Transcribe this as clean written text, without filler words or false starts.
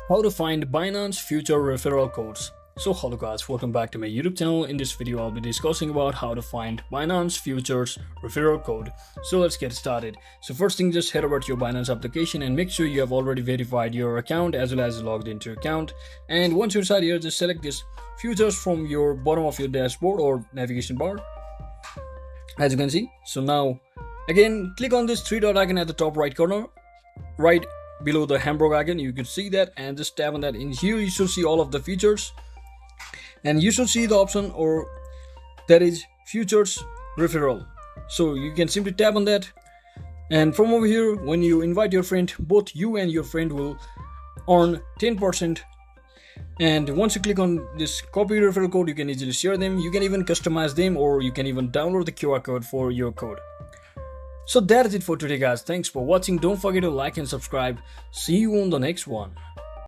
How to find Binance Future referral codes. So hello guys, welcome back to my YouTube channel. In this video I'll be discussing about how to find Binance Futures referral code. So let's get started. So first thing, just head over to your Binance application and make sure you have already verified your account as well as logged into your account. And once you're inside here, just select this futures from your bottom of your dashboard or navigation bar, as you can see. So now again, click on this three dot icon at the top right corner, right below the hamburger icon. You can see that, and just tap on that. In here you should see all of the features, and you should see the option or that is futures referral. So you can simply tap on that, and from over here, when you invite your friend, both you and your friend will earn 10%. And once you click on this copy referral code, you can easily share them. You can even customize them, or you can even download the QR code for your code. So that is it for today guys. Thanks for watching. Don't forget to like and subscribe. See you on the next one.